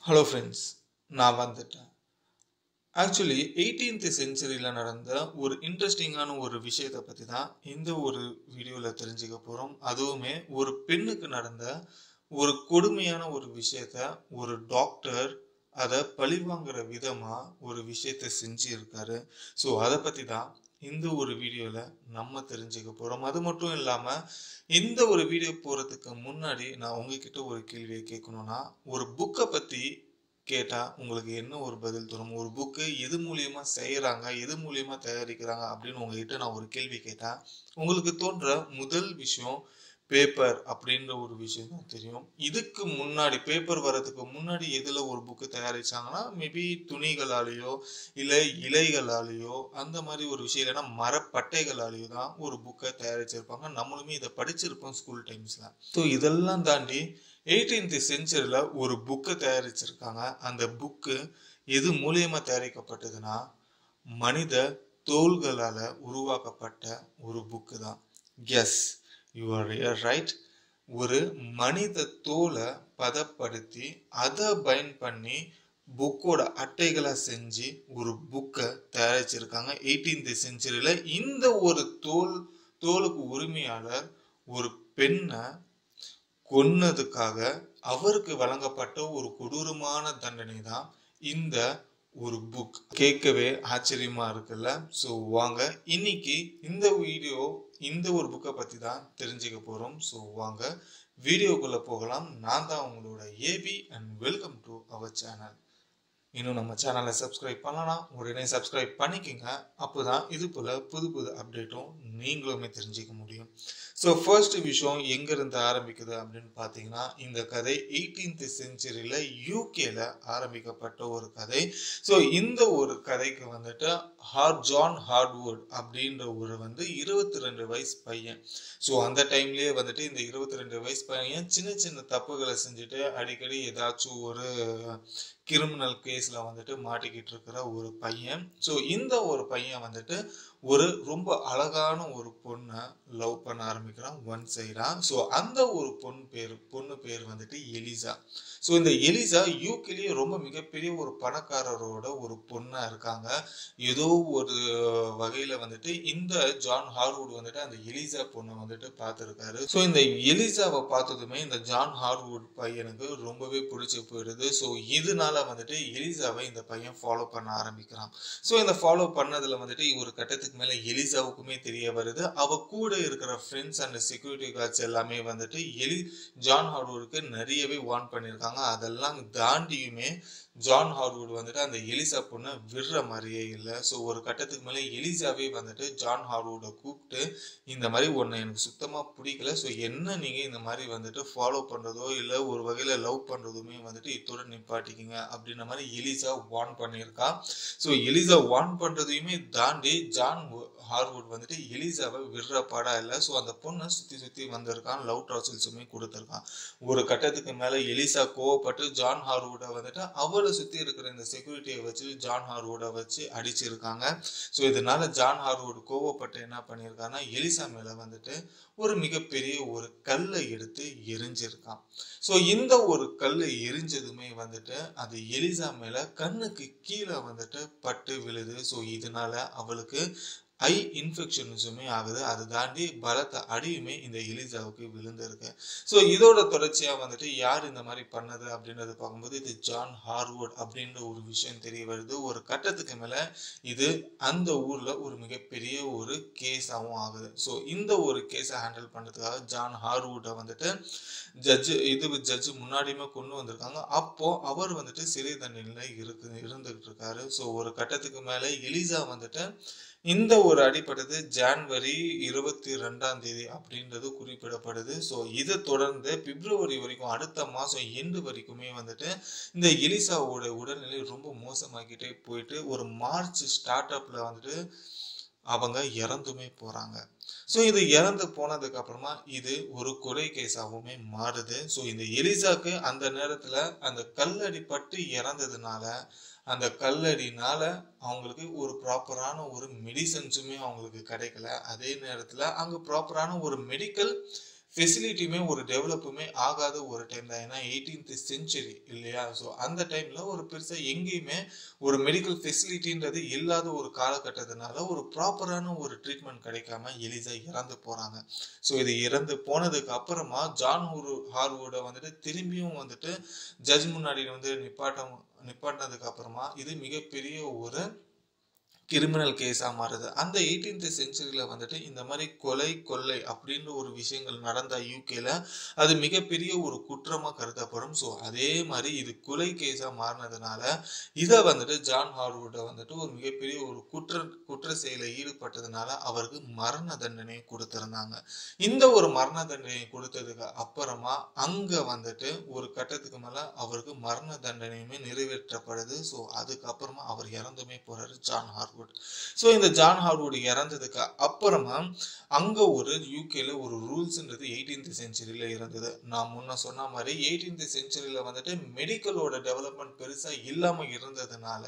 Hello friends, நான் வந்துட்டேன். Actually 18th செஞ்சுரியில் நடந்த ஒரு இன்ட்ரெஸ்டிங்கான ஒரு விஷயத்தை பற்றி தான் இந்த ஒரு வீடியோவில் தெரிஞ்சுக்க போகிறோம். அதுவுமே ஒரு பெண்ணுக்கு நடந்த ஒரு கொடுமையான ஒரு விஷயத்த ஒரு டாக்டர் அதை பழிவாங்குற விதமாக ஒரு விஷயத்த செஞ்சு இருக்காரு. ஸோ அதை பற்றி தான் இந்த ஒரு வீடியோவில் நம்ம தெரிஞ்சுக்க போகிறோம். அது மட்டும் இல்லாமல் இந்த ஒரு வீடியோ போகிறதுக்கு முன்னாடி நான் உங்ககிட்ட ஒரு கேள்வியை கேட்கணும்னா, ஒரு புக்கை பற்றி கேட்டா உங்களுக்கு என்ன ஒரு பதில் தரும்? ஒரு புக்கு எது மூலியமா செய்யறாங்க, எது மூலியமா தயாரிக்கிறாங்க அப்படின்னு உங்ககிட்ட நான் ஒரு கேள்வி கேட்டா, உங்களுக்கு தோன்ற முதல் விஷயம் பேப்பர் அப்படின்ற ஒரு விஷயம் தான் தெரியும். இதுக்கு முன்னாடி பேப்பர் வர்றதுக்கு முன்னாடி எதுல ஒரு புக்கு தயாரிச்சாங்கன்னா, மேபி துணிகளாலேயோ இல்ல இலைகளாலேயோ அந்த மாதிரி ஒரு விஷயம், இல்லைன்னா மரப்பட்டைகளாலேயோ தான் ஒரு புக்கை தயாரிச்சிருப்பாங்க. நம்மளுமே இதை படிச்சிருப்போம் ஸ்கூல் டைம்ஸ்ல. ஸோ இதெல்லாம் தாண்டி 18th செஞ்சுரியில ஒரு புக்கை தயாரிச்சிருக்காங்க. அந்த புக்கு எது மூலியமா தயாரிக்கப்பட்டதுன்னா, மனித தோள்களால உருவாக்கப்பட்ட ஒரு புக்கு தான். Yes, you are right. ஒரு மனித தோலை பதப்படுத்தி அதை பயன் பண்ணி புக்கோட அட்டைகளை செஞ்சு ஒரு புக்கை தயாரிச்சிருக்காங்க 18th செஞ்சுரியில. இந்த ஒரு தோலுக்கு உரிமையாளர் ஒரு பெண்ணை கொன்னதுக்காக அவருக்கு வழங்கப்பட்ட ஒரு கொடூரமான தண்டனை தான் இந்த ஒரு புக். கேட்கவே ஆச்சரியமா இருக்குல்ல? ஸோ வாங்க இன்னைக்கு இந்த ஒரு புக்கை பத்தி தான் தெரிஞ்சுக்க போறோம். ஸோ வாங்க வீடியோக்குள்ள போகலாம். நான் தான் உங்களோட AB and welcome to our channel. இன்னும் நம்ம சேனலை சப்ஸ்கிரைப் பண்ணலாம், உடனே சப்ஸ்கிரைப் பண்ணிக்கோங்க. அப்போதான் இது போல புது புது அப்டேட்டும் நீங்களுமே தெரிஞ்சுக்க முடியும். ஸோ ஃபர்ஸ்ட் விஷயம் எங்கிருந்து ஆரம்பிக்குது அப்படின்னு பார்த்தீங்கன்னா, இந்த கதை 18th செஞ்சுரியில் யூகேல ஆரம்பிக்கப்பட்ட ஒரு கதை. ஸோ இந்த ஒரு கதைக்கு வந்துட்டு ஜான் ஹார்ட்வுட் அப்படின்ற ஒரு 22 வயசு பையன். ஸோ அந்த டைம்லேயே வந்துட்டு இந்த 22 வயசு பையன் சின்ன சின்ன தப்புகளை செஞ்சுட்டு அடிக்கடி ஏதாச்சும் ஒரு கிரிமினல் கேஸ்ல வந்துட்டு மாட்டிக்கிட்டு இருக்கிற ஒரு பையன். ஸோ இந்த ஒரு பையன் வந்துட்டு ஒரு ரொம்ப அழகான ஒரு பொண்ணை லவ் பண்ண ஆரம்பிக்கிறான் ஒன் சைடா. ஸோ அந்த ஒரு பொண்ணு பேர் வந்துட்டு எலிசா. ஸோ இந்த எலிசா யூகேலேயே ரொம்ப மிகப்பெரிய ஒரு பணக்காரரோட ஒரு பொண்ணா இருக்காங்க. ஏதோ ஒரு வகையில வந்துட்டு இந்த ஜான் ஹார்வுட் வந்துட்டு அந்த எலிசா பொண்ணை வந்துட்டு பார்த்துருக்காரு. ஸோ இந்த எலிசாவை பார்த்ததுமே இந்த ஜான் ஹார்வுட் பையனுக்கு ரொம்பவே பிடிச்சி போயிடுது. ஸோ இதனால வந்துட்டு எலிசாவை இந்த பையன் ஃபாலோ பண்ண ஆரம்பிக்கிறான். ஸோ இந்த ஃபாலோ பண்ணதுல வந்துட்டு ஒரு கட்டத்துக்கு மேல எலிசாவுக்குமே தெரிய வருது. அவ கூட இருக்கிற ஃப்ரெண்ட்ஸ் அண்ட் செக்யூரிட்டி கார்ட்ஸ் எல்லாமே வந்துட்டு ஜான் ஹார்வுட்க்கு நிறையவே வார்ன் பண்ணியிருக்காங்க. அதெல்லாம் தாண்டியுமே ஜான் ஹார்வுட் வந்துட்டு அந்த எலிசா பொண்ணை விடுற மாதிரியே இல்லை. ஸோ ஒரு கட்டத்துக்கு மேலே எலிசாவே வந்துட்டு ஜான் ஹார்வுடை கூப்பிட்டு, இந்த மாதிரி ஒன்று எனக்கு சுத்தமாக பிடிக்கல, ஸோ என்ன நீங்கள் இந்த மாதிரி வந்துட்டு ஃபாலோ பண்ணுறதோ இல்லை ஒரு வகையில் லவ் பண்ணுறதுமே வந்துட்டு இத்தோட நிப்பாட்டிக்கிங்க அப்படின்ற மாதிரி எலிசா வார்ன் பண்ணியிருக்கா. ஸோ எலிசா வார்ன் பண்ணுறதையுமே தாண்டி ஜான் ஹார்வுட் வந்துட்டு எலிசாவை விடுற பாடா இல்லை. ஸோ அந்த பொண்ணை சுற்றி வந்திருக்கான், லவ் டார்ச்சல்ஸுமே கொடுத்துருக்கான். ஒரு கட்டத்துக்கு மேலே எலிசா கோவப்பட்டு ஜான் ஹார்வுடை வந்துட்டு அவரை சுற்றி இருக்கிற இந்த செக்யூரிட்டியை வச்சு ஜான் ஹார்வுடை வச்சு அடிச்சிருக்காங்க. ஸோ இதனால ஜான் ஹார்வுட் கோவப்பட்டு என்ன பண்ணியிருக்காங்கன்னா, எலிசா மேலே வந்துட்டு ஒரு மிகப்பெரிய ஒரு கல்லை எடுத்து எரிஞ்சிருக்கான். ஸோ இந்த ஒரு கல்லை எரிஞ்சதுமே வந்துட்டு அது எலிசா மேலே கண்ணுக்கு கீழே வந்துட்டு பட்டு விழுது. ஸோ இதனால அவளுக்கு ஐ இன்ஃபெக்ஷன்ஸுமே ஆகுது. அது தாண்டி பலத்த அடியுமே இந்த எலிசாவுக்கு விழுந்திருக்கு. ஸோ இதோட தொடர்ச்சியா வந்துட்டு யார் இந்த மாதிரி பண்ணது அப்படின்றது பார்க்கும்போது இது ஜான் ஹார்வுட் அப்படின்ற ஒரு விஷயம் தெரிய வருது. ஒரு கட்டத்துக்கு மேல இது அந்த ஊர்ல ஒரு மிகப்பெரிய ஒரு கேஸாகவும் ஆகுது. ஸோ இந்த ஒரு கேஸை ஹேண்டில் பண்றதுக்காக ஜான் ஹார்வுட்டை வந்துட்டு ஜட்ஜு முன்னாடியுமே கொண்டு வந்திருக்காங்க. அப்போ அவர் வந்துட்டு சிறை தண்டனையில இருந்துகிட்டு இருக்காரு. ஸோ ஒரு கட்டத்துக்கு மேல எலிசா வந்துட்டு இந்த ஒரு அடிப்பட்டது ஜான்வரி 22 அப்படின்றது குறிப்பிடப்படுது. ஸோ இதை தொடர்ந்து பிப்ரவரி வரைக்கும் அடுத்த மாதம் எண்டு வரைக்குமே வந்துட்டு இந்த எலிசாவோட உடல்நிலை ரொம்ப மோசமாக்கிட்டே போயிட்டு ஒரு மார்ச் ஸ்டார்ட் அப்ல வந்துட்டு அவங்க இறந்துமே போறாங்க. ஸோ இது இறந்து போனதுக்கு அப்புறமா இது ஒரு கொலை கேஸாகவுமே மாறுது. ஸோ இந்த எலிசாக்கு அந்த நேரத்துல அந்த கல்லடி பட்டு இறந்ததுனால அந்த கல்லடினால அவங்களுக்கு ஒரு ப்ராப்பரான ஒரு மெடிசன்ஸுமே அவங்களுக்கு கிடைக்கல. அதே நேரத்துல அங்க ப்ராப்பரான ஒரு மெடிக்கல் ஃபெசிலிட்டியுமே ஒரு டெவலப்புமே ஆகாத ஒரு டைம் தான். ஏன்னா 18th செஞ்சுரி இல்லையா? ஸோ அந்த டைம்ல ஒரு பெருசா எங்கேயுமே ஒரு மெடிக்கல் ஃபெசிலிட்டின்றது இல்லாத ஒரு காலகட்டத்தினால ஒரு ப்ராப்பரான ஒரு ட்ரீட்மெண்ட் கிடைக்காம எலிசா இறந்து போறாங்க. ஸோ இது இறந்து போனதுக்கு அப்புறமா ஜான் ஹார்வுட வந்துட்டு திரும்பியும் வந்துட்டு ஜட்ஜ் முன்னாடி வந்து நிப்பாட்டினதுக்கு அப்புறமா இது மிகப்பெரிய ஒரு கிரிமினல் கேஸா மாறுது. அந்த 18th செஞ்சுரியில வந்துட்டு இந்த மாதிரி கொள்ளை அப்படின்ற ஒரு விஷயங்கள் நடந்த யூகேல அது மிகப்பெரிய ஒரு குற்றமா கருதப்படும். ஸோ அதே மாதிரி இது கொலை கேஸா மாறினதுனால இதை வந்துட்டு ஜான் ஹார்வுட வந்துட்டு ஒரு மிகப்பெரிய ஒரு குற்ற செயலை ஈடுபட்டதுனால அவருக்கு மரண தண்டனை கொடுத்திருந்தாங்க. இந்த ஒரு மரண தண்டனை கொடுத்ததுக்கு அப்புறமா அங்க வந்துட்டு ஒரு கட்டத்துக்கு மேல அவருக்கு மரண தண்டனையுமே நிறைவேற்றப்படுது. ஸோ அதுக்கப்புறமா அவர் இறந்துமே போறாரு ஜான் ஹார்வுட். சோ இந்த ஜான் ஹார்வுட் இறந்ததுக்கு அப்புறமா அங்க ஒரு யூகேல ஒரு ரூல்ஸ்ன்றது 18th செஞ்சுரியில இருந்தது. நான் முன்ன சொன்ன மாதிரி 18th செஞ்சுரியில வந்துட்டு மெடிக்கலோட டெவலப்மெண்ட் பெருசா இல்லாம இருந்ததுனால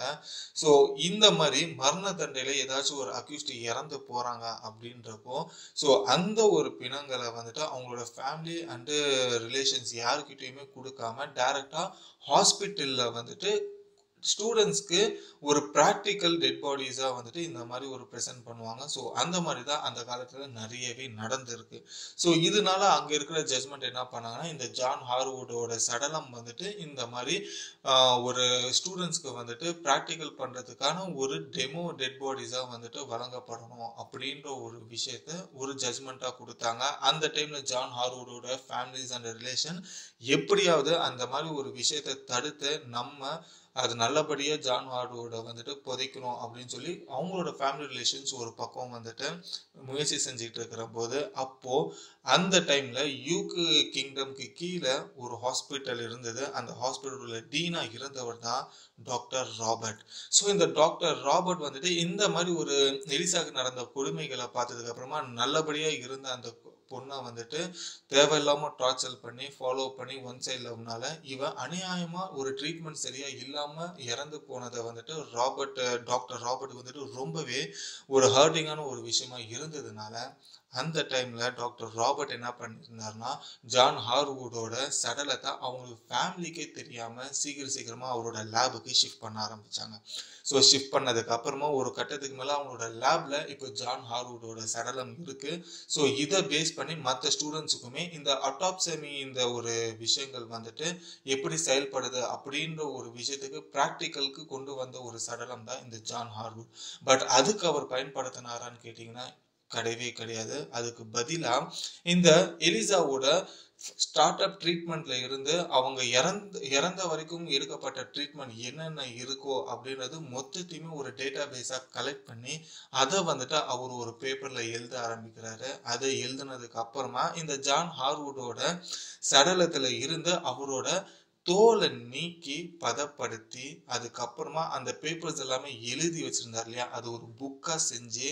சோ இந்த மாதிரி மரண தண்டனையில ஏதாச்சும் ஒரு அக்யூஸ்ட் இறந்து போறாங்க அப்படின்றப்போ சோ அந்த ஒரு பிணங்களை வந்துட்டு அவங்களோட ஃபேமிலி அண்ட் ரிலேஷன்ஸ் யாருக்கிட்டையுமே கொடுக்காம டைரக்டா ஹாஸ்பிட்டல்ல வந்துட்டு ஸ்டூடெண்ட்ஸ்க்கு ஒரு ப்ராக்டிக்கல் டெட் பாடிஸா வந்துட்டு இந்த மாதிரி ஒரு ப்ரெசென்ட் பண்ணுவாங்க. ஸோ அந்த மாதிரி தான் அந்த காலத்துல நிறையவே நடந்திருக்கு. ஸோ இதனால அங்க இருக்கிற ஜட்ஜ்மெண்ட் என்ன பண்ணாங்கன்னா இந்த ஜான் ஹார்வுடோட சடலம் வந்துட்டு இந்த மாதிரி ஒரு ஸ்டூடெண்ட்ஸ்க்கு வந்துட்டு ப்ராக்டிக்கல் பண்றதுக்கான ஒரு டெமோ டெட் பாடிஸா வந்துட்டு வழங்கப்படணும் அப்படின்ற ஒரு விஷயத்த ஒரு ஜட்ஜ்மெண்டா கொடுத்தாங்க. அந்த டைம்ல ஜான் ஹார்வுடோட ஃபேமிலிஸ் அண்ட் ரிலேஷன் எப்படியாவது அந்த மாதிரி ஒரு விஷயத்தை தடுத்து நம்ம அது நல்லபடியா ஜான் ஹார்வுட வந்துட்டு புதைக்கணும் அப்படின்னு சொல்லி அவங்களோட ஃபேமிலி ரிலேஷன்ஸ் ஒரு பக்கம் வந்துட்டு முயற்சி செஞ்சுட்டு இருக்கிற போது அப்போ அந்த டைம்ல யூகே கிங்டம்க்கு கீழே ஒரு ஹாஸ்பிட்டல் இருந்தது. அந்த ஹாஸ்பிட்டலோட டீனா இருந்தவர் தான் டாக்டர் ராபர்ட். ஸோ இந்த டாக்டர் ராபர்ட் வந்துட்டு இந்த மாதிரி ஒரு எலிசாக்கு நடந்த கொடுமைகளை பார்த்ததுக்கு அப்புறமா நல்லபடியா இருந்த அந்த பொண்ணை வந்துட்டு தேவையில்லாம டார்ச்சர் பண்ணி ஃபாலோ பண்ணி ஒன் சைட் லவ்னால இவன் அநியாயமா ஒரு ட்ரீட்மெண்ட் சரியா இல்லாம இறந்து போனதை வந்துட்டு டாக்டர் ராபர்ட் வந்துட்டு ரொம்பவே ஒரு ஹர்ட்டிங்கான ஒரு விஷயமா இருந்ததுனால அந்த டைம்ல டாக்டர் ராபர்ட் என்ன பண்ணியிருந்தாருன்னா ஜான் ஹார்வுடோட சடலத்தை அவங்க ஃபேமிலிக்கே தெரியாம சீக்கிரமா அவரோட லேபுக்கு ஷிஃப்ட் பண்ண ஆரம்பிச்சாங்க. ஸோ ஷிஃப்ட் பண்ணதுக்கு அப்புறமா ஒரு கட்டத்துக்கு மேல அவங்களோட லேப்ல இப்போ ஜான் ஹார்வுடோட சடலம் இருக்கு. ஸோ இதை பேஸ் பண்ணி மற்ற ஸ்டூடெண்ட்ஸுக்குமே இந்த அட்டாப்சமி இந்த ஒரு விஷயங்கள் வந்துட்டு எப்படி செயல்படுது அப்படின்ற ஒரு விஷயத்துக்கு ப்ராக்டிக்கலுக்கு கொண்டு வந்த ஒரு சடலம் தான் இந்த ஜான் ஹார்வுட். பட் அதுக்கு அவர் பயன்படுத்தினாரான்னு கேட்டீங்கன்னா கிடையவே கிடையாது. அதுக்கு பதிலா இந்த எலிசாவோட ஸ்டார்ட் அப் ட்ரீட்மெண்ட்ல இருந்து அவங்க இறந்த வரைக்கும் எடுக்கப்பட்ட ட்ரீட்மெண்ட் என்னென்ன இருக்கோ அப்படின்றது மொத்தத்தையுமே ஒரு டேட்டா பேஸா கலெக்ட் பண்ணி அதை வந்துட்டு அவர் ஒரு பேப்பர்ல எழுத ஆரம்பிக்கிறாரு. அதை எழுதுனதுக்கு அப்புறமா இந்த ஜான் ஹார்வுடோட சடலத்துல இருந்து அவரோட தோலை நீக்கி பதப்படுத்தி அதுக்கப்புறமா அந்த பேப்பர்ஸ் எல்லாமே எழுதி வச்சிருந்தார் இல்லையா, அது ஒரு புக்கா செஞ்சு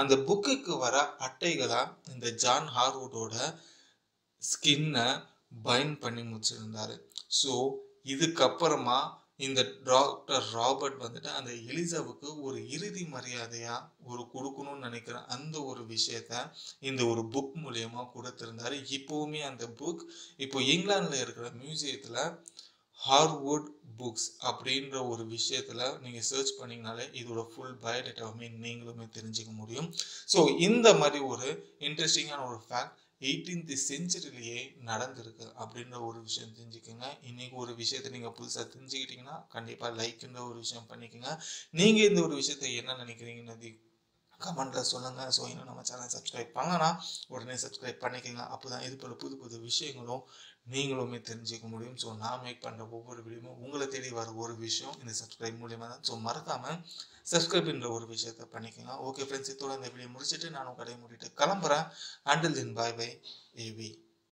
அந்த புக்குக்கு வர அட்டைகளா இந்த ஜான் ஹார்வுடோட ஸ்கின்னை பைண்ட் பண்ணி முடிச்சிருந்தாரு. ஸோ இதுக்கப்புறமா இந்த டாக்டர் ராபர்ட் வந்துட்டு அந்த எலிசாவுக்கு ஒரு இறுதி மரியாதையா ஒரு கொடுக்கணும்னு நினைக்கிற அந்த ஒரு விஷயத்த இந்த ஒரு புக் மூலியமா கொடுத்திருந்தாரு. இப்பவுமே அந்த புக் இப்போ இங்கிலாந்துல இருக்கிற மியூசியத்துல ஹார்வுட் புக்ஸ் அப்படின்ற ஒரு விஷயத்துல நீங்க சர்ச் பண்ணீங்கனாலே இதோட ஃபுல் பயோடேட்டாவுமே நீங்களுமே தெரிஞ்சுக்க முடியும். ஸோ இந்த மாதிரி ஒரு இன்ட்ரெஸ்டிங்கான ஒரு ஃபேக்ட் 18th செஞ்சுரியிலேயே நடந்திருக்கு அப்படின்ற ஒரு விஷயம் தெரிஞ்சுக்கோங்க. இன்னைக்கு ஒரு விஷயத்த நீங்க புதுசா தெரிஞ்சுக்கிட்டீங்கன்னா கண்டிப்பா லைக்ன்ற ஒரு விஷயம் பண்ணிக்கோங்க. நீங்க இந்த ஒரு விஷயத்த என்ன நினைக்கிறீங்கன்னு கமெண்ட்ல சொல்லுங்க. ஸோ இன்னும் நம்ம சேனல் சப்ஸ்கிரைப் பண்ணனா உடனே சப்ஸ்கிரைப் பண்ணிக்கோங்க. அப்போதான் இது போல புது விஷயங்களும் நீங்களுமே தெரிஞ்சுக்க முடியும். ஸோ நான் மேக் பண்ற ஒவ்வொரு வீடியோவும் உங்களை தேடி வர ஒரு விஷயம் இந்த சப்ஸ்கிரைப் மூலியமா தான். ஸோ மறக்காம சப்ஸ்கிரைப்ன்ற ஒரு விஷயத்த பண்ணிக்கோங்க. ஓகே ஃப்ரெண்ட்ஸ், இதோட இந்த வீடியோ முடிச்சுட்டு நானும் கடையை மூடிட்டு கிளம்புறேன். Until then bye bye AV.